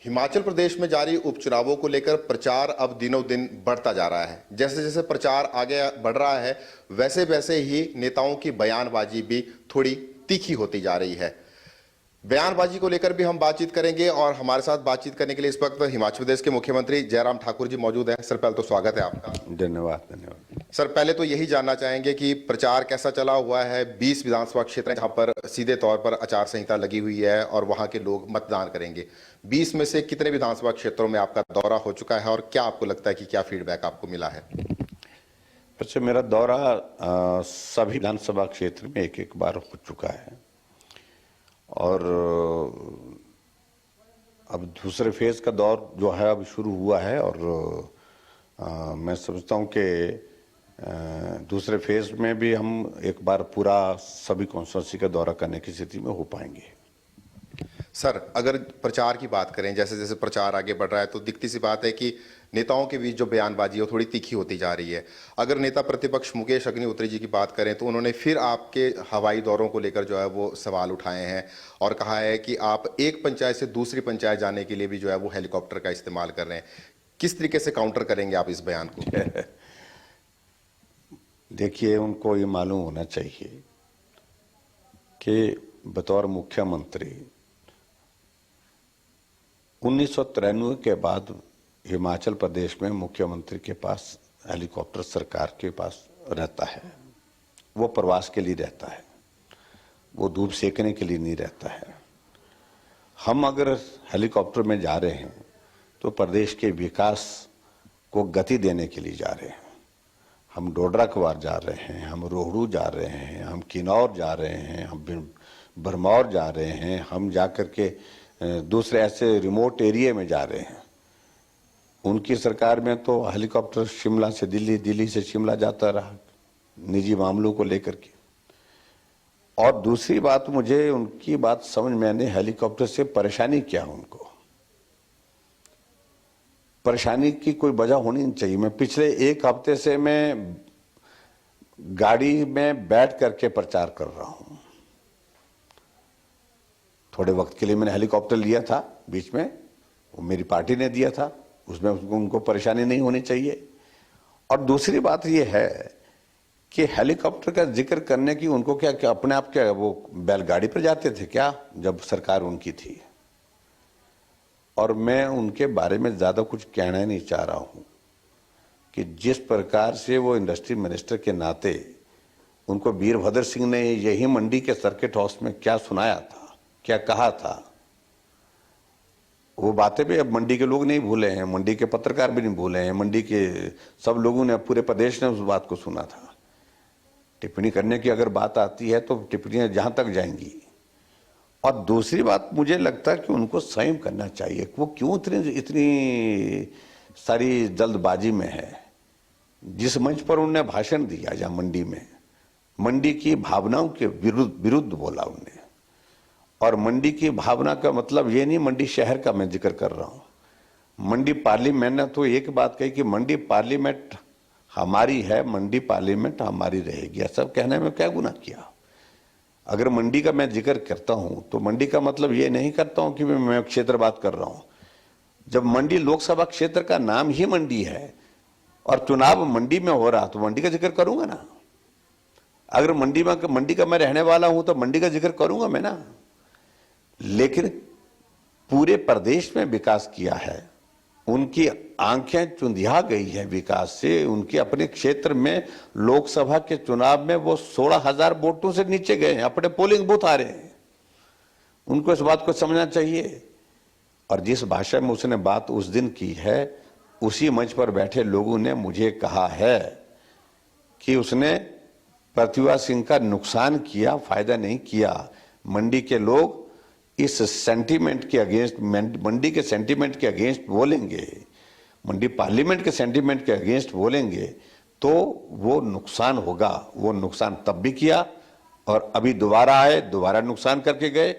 हिमाचल प्रदेश में जारी उपचुनावों को लेकर प्रचार अब दिनों दिन बढ़ता जा रहा है। जैसे जैसे प्रचार आगे बढ़ रहा है, वैसे वैसे ही नेताओं की बयानबाजी भी थोड़ी तीखी होती जा रही है। बयानबाजी को लेकर भी हम बातचीत करेंगे और हमारे साथ बातचीत करने के लिए इस वक्त हिमाचल प्रदेश के मुख्यमंत्री जयराम ठाकुर जी मौजूद हैं। सर, पहले तो स्वागत है आपका। धन्यवाद धन्यवाद। सर, पहले तो यही जानना चाहेंगे कि प्रचार कैसा चला हुआ है। 20 विधानसभा क्षेत्र हैं जहां पर सीधे तौर पर आचार संहिता लगी हुई है और वहां के लोग मतदान करेंगे। 20 में से कितने विधानसभा क्षेत्रों में आपका दौरा हो चुका है और क्या आपको लगता है कि क्या फीडबैक आपको मिला है? वैसे मेरा दौरा सभी विधानसभा क्षेत्र में एक एक बार हो चुका है और अब दूसरे फेज का दौर जो है अब शुरू हुआ है और मैं समझता हूं कि दूसरे फेज में भी हम एक बार पूरा सभी कॉन्स्टिट्यूंसी का दौरा करने की स्थिति में हो पाएंगे। सर, अगर प्रचार की बात करें, जैसे जैसे प्रचार आगे बढ़ रहा है तो दिखती सी बात है कि नेताओं के बीच जो बयानबाजी है वो थोड़ी तीखी होती जा रही है। अगर नेता प्रतिपक्ष मुकेश अग्निहोत्री जी की बात करें तो उन्होंने फिर आपके हवाई दौरों को लेकर जो है वो सवाल उठाए हैं और कहा है कि आप एक पंचायत से दूसरी पंचायत जाने के लिए भी जो है वो हेलीकॉप्टर का इस्तेमाल कर रहे हैं। किस तरीके से काउंटर करेंगे आप इस बयान को? देखिए, उनको ये मालूम होना चाहिए कि बतौर मुख्यमंत्री 1993 के बाद हिमाचल प्रदेश में मुख्यमंत्री के पास हेलीकॉप्टर सरकार के पास रहता है। वो प्रवास के लिए रहता है, वो धूप सेकने के लिए नहीं रहता है। हम अगर हेलीकॉप्टर में जा रहे हैं तो प्रदेश के विकास को गति देने के लिए जा रहे हैं। हम डोडरा कवार जा रहे हैं, हम रोहड़ू जा रहे हैं, हम किन्नौर जा रहे हैं, हम भरमौर जा रहे हैं, हम जाकर के दूसरे ऐसे रिमोट एरिया में जा रहे हैं। उनकी सरकार में तो हेलीकॉप्टर शिमला से दिल्ली, दिल्ली से शिमला जाता रहा निजी मामलों को लेकर के। और दूसरी बात, मुझे उनकी बात समझ में आने, हेलीकॉप्टर से परेशानी क्या है उनको? परेशानी की कोई वजह होनी नहीं चाहिए। मैं पिछले एक हफ्ते से मैं गाड़ी में बैठ करके प्रचार कर रहा हूं। थोड़े वक्त के लिए मैंने हेलीकॉप्टर लिया था बीच में, वो मेरी पार्टी ने दिया था, उसमें उनको परेशानी नहीं होनी चाहिए। और दूसरी बात ये है कि हेलीकॉप्टर का जिक्र करने की उनको क्या अपने आप क्या वो बैलगाड़ी पर जाते थे क्या जब सरकार उनकी थी? और मैं उनके बारे में ज्यादा कुछ कहना नहीं चाह रहा हूं कि जिस प्रकार से वो इंडस्ट्री मिनिस्टर के नाते उनको वीरभद्र सिंह ने यही मंडी के सर्किट हाउस में क्या सुनाया था, क्या कहा था, वो बातें भी अब मंडी के लोग नहीं भूले हैं, मंडी के पत्रकार भी नहीं भूले हैं, मंडी के सब लोगों ने, पूरे प्रदेश ने उस बात को सुना था। टिप्पणी करने की अगर बात आती है तो टिप्पणियां जहां तक जाएंगी। और दूसरी बात, मुझे लगता है कि उनको संयम करना चाहिए। वो क्यों इतनी सारी जल्दबाजी में है? जिस मंच पर उन्होंने भाषण दिया, जहां मंडी में, मंडी की भावनाओं के विरुद्ध बोला उन्होंने। और मंडी की भावना का मतलब ये नहीं मंडी शहर का मैं जिक्र कर रहा हूं। मंडी पार्लियामेंट ने तो एक बात कही कि मंडी पार्लियामेंट हमारी है, मंडी पार्लियामेंट हमारी रहेगी। ऐसा कहने में क्या गुनाह किया? अगर मंडी का मैं जिक्र करता हूं तो मंडी का मतलब ये नहीं करता हूं कि मैं क्षेत्र बात कर रहा हूं। जब मंडी लोकसभा क्षेत्र का नाम ही मंडी है और चुनाव मंडी में हो रहा तो मंडी का जिक्र करूंगा ना। अगर मंडी का मैं रहने वाला हूं तो मंडी का जिक्र करूंगा मैं ना। लेकिन पूरे प्रदेश में विकास किया है, उनकी आंखें चुंधिया गई है विकास से। उनके अपने क्षेत्र में लोकसभा के चुनाव में वो 16,000 वोटों से नीचे गए हैं, अपने पोलिंग बूथ आ रहे हैं। उनको इस बात को समझना चाहिए। और जिस भाषा में उसने बात उस दिन की है, उसी मंच पर बैठे लोगों ने मुझे कहा है कि उसने प्रतिभा सिंह का नुकसान किया, फायदा नहीं किया। मंडी के लोग इस सेंटीमेंट के अगेंस्ट, मंडी के सेंटीमेंट के अगेंस्ट बोलेंगे, मंडी पार्लियामेंट के सेंटीमेंट के अगेंस्ट बोलेंगे तो वो नुकसान होगा। वो नुकसान तब भी किया और अभी दोबारा आए, दोबारा नुकसान करके गए।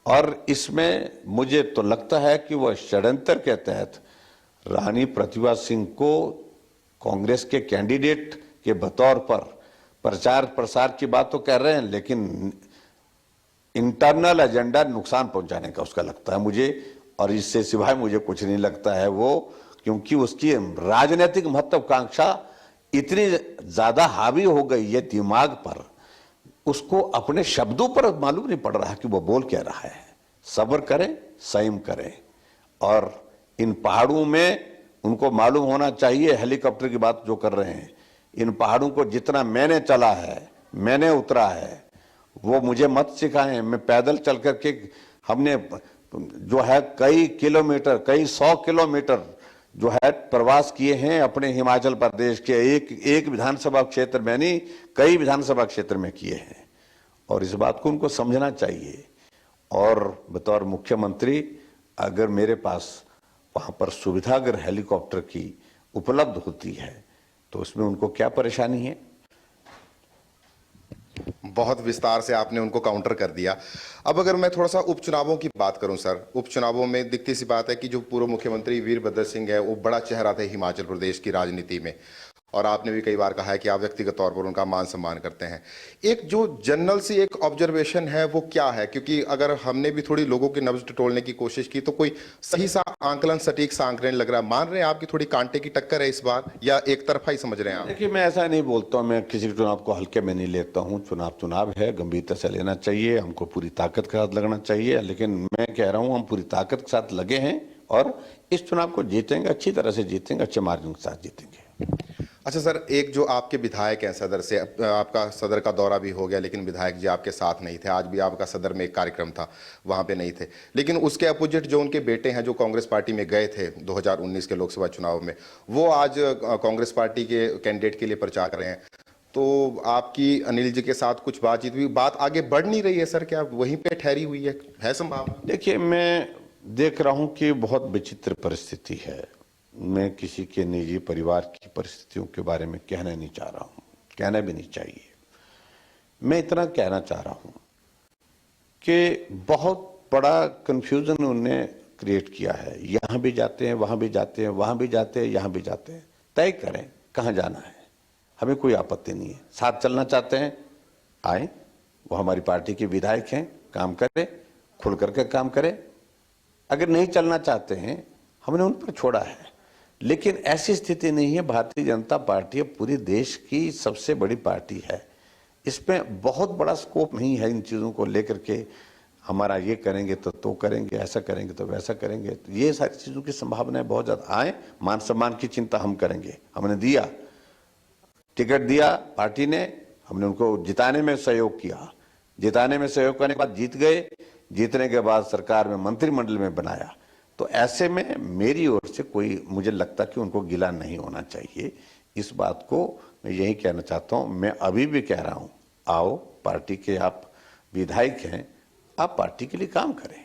और इसमें मुझे तो लगता है कि वह षड्यंत्र के तहत रानी प्रतिभा सिंह को कांग्रेस के कैंडिडेट के बतौर पर प्रचार प्रसार की बात तो कर रहे हैं, लेकिन इंटरनल एजेंडा नुकसान पहुंचाने का उसका लगता है मुझे। और इससे सिवाय मुझे कुछ नहीं लगता है वो, क्योंकि उसकी राजनीतिक महत्वाकांक्षा इतनी ज्यादा हावी हो गई है दिमाग पर, उसको अपने शब्दों पर मालूम नहीं पड़ रहा कि वो बोल क्या रहा है। सब्र करें, संयम करें, और इन पहाड़ों में उनको मालूम होना चाहिए, हेलीकॉप्टर की बात जो कर रहे हैं, इन पहाड़ों को जितना मैंने चला है, मैंने उतरा है, वो मुझे मत सिखाएं। मैं पैदल चल करके, हमने जो है कई किलोमीटर, कई 100 किलोमीटर जो है प्रवास किए हैं अपने हिमाचल प्रदेश के एक विधानसभा क्षेत्र में नहीं, कई विधानसभा क्षेत्र में किए हैं, और इस बात को उनको समझना चाहिए। और बतौर मुख्यमंत्री अगर मेरे पास वहां पर सुविधा अगर हेलीकॉप्टर की उपलब्ध होती है तो उसमें उनको क्या परेशानी है। बहुत विस्तार से आपने उनको काउंटर कर दिया। अब अगर मैं थोड़ा सा उपचुनावों की बात करूं सर, उपचुनावों में दिखती सी बात है कि जो पूर्व मुख्यमंत्री वीरभद्र सिंह है वो बड़ा चेहरा थे हिमाचल प्रदेश की राजनीति में, और आपने भी कई बार कहा है कि आप व्यक्तिगत तौर पर उनका मान सम्मान करते हैं। एक जो जनरल सी एक ऑब्जर्वेशन है वो क्या है, क्योंकि अगर हमने भी थोड़ी लोगों की नब्ज टटोलने की कोशिश की तो कोई सही सा आंकलन, सटीक सा आंकलन लग रहा है। मान रहे हैं आपकी थोड़ी कांटे की टक्कर है इस बार, या एक तरफा ही समझ रहे हैं आप? देखिए, मैं ऐसा नहीं बोलता हूं, मैं किसी चुनाव को हल्के में नहीं लेता हूं। चुनाव है, गंभीरता से लेना चाहिए, हमको पूरी ताकत के साथ लगना चाहिए। लेकिन मैं कह रहा हूं हम पूरी ताकत के साथ लगे हैं और इस चुनाव को जीतेंगे, अच्छी तरह से जीतेंगे, अच्छे मार्जिन के साथ जीतेंगे। अच्छा सर, एक जो आपके विधायक हैं सदर से, आपका सदर का दौरा भी हो गया लेकिन विधायक जी आपके साथ नहीं थे। आज भी आपका सदर में एक कार्यक्रम था, वहां पे नहीं थे। लेकिन उसके अपोजिट जो उनके बेटे हैं जो कांग्रेस पार्टी में गए थे 2019 के लोकसभा चुनाव में, वो आज कांग्रेस पार्टी के कैंडिडेट के लिए प्रचार कर रहे हैं। तो आपकी अनिल जी के साथ कुछ बातचीत हुई, बात आगे बढ़ नहीं रही है सर, क्या वहीं पे ठहरी हुई है संभावना? देखिए, मैं देख रहा हूं कि बहुत विचित्र परिस्थिति है। मैं किसी के निजी परिवार की परिस्थितियों के बारे में कहना नहीं चाह रहा हूं, कहना भी नहीं चाहिए। मैं इतना कहना चाह रहा हूं कि बहुत बड़ा कंफ्यूजन उन्होंने क्रिएट किया है। यहां भी जाते हैं, वहां भी जाते हैं, वहां भी जाते हैं, यहां भी जाते हैं। तय करें कहां जाना है, हमें कोई आपत्ति नहीं है। साथ चलना चाहते हैं आए, वो हमारी पार्टी के विधायक हैं, काम करें, खुल करके काम करें। अगर नहीं चलना चाहते हैं, हमने उन पर छोड़ा है। लेकिन ऐसी स्थिति नहीं है। भारतीय जनता पार्टी पूरी देश की सबसे बड़ी पार्टी है, इसमें बहुत बड़ा स्कोप नहीं है इन चीज़ों को लेकर के हमारा ये करेंगे तो करेंगे, ऐसा करेंगे तो वैसा करेंगे। तो ये सारी चीज़ों की संभावना बहुत ज़्यादा। आए, मान सम्मान की चिंता हम करेंगे। हमने दिया, टिकट दिया पार्टी ने, हमने उनको जिताने में सहयोग किया, जिताने में सहयोग करने के बाद जीत गए, जीतने के बाद सरकार में मंत्रिमंडल में बनाया। तो ऐसे में मेरी ओर से कोई, मुझे लगता कि उनको गिला नहीं होना चाहिए। इस बात को मैं यही कहना चाहता हूं। मैं अभी भी कह रहा हूं, आओ, पार्टी के आप विधायक हैं, आप पार्टी के लिए काम करें।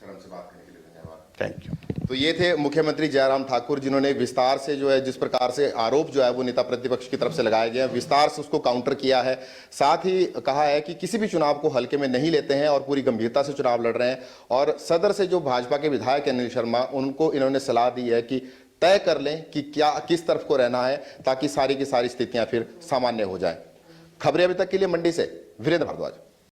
सर, हमसे बात करने के लिए धन्यवाद। Thank you. तो ये थे मुख्यमंत्री जयराम ठाकुर, जिन्होंने विस्तार से जो है, जिस प्रकार से आरोप जो है वो नेता प्रतिपक्ष की तरफ से लगाए गए हैं, विस्तार से उसको काउंटर किया है। साथ ही कहा है कि किसी भी चुनाव को हल्के में नहीं लेते हैं और पूरी गंभीरता से चुनाव लड़ रहे हैं। और सदर से जो भाजपा के विधायक अनिल शर्मा, उनको इन्होंने सलाह दी है कि तय कर लें कि क्या, किस तरफ को रहना है, ताकि सारी की सारी स्थितियां फिर सामान्य हो जाएं। खबरें अभी तक के लिए मंडी से वीरेंद्र भारद्वाज।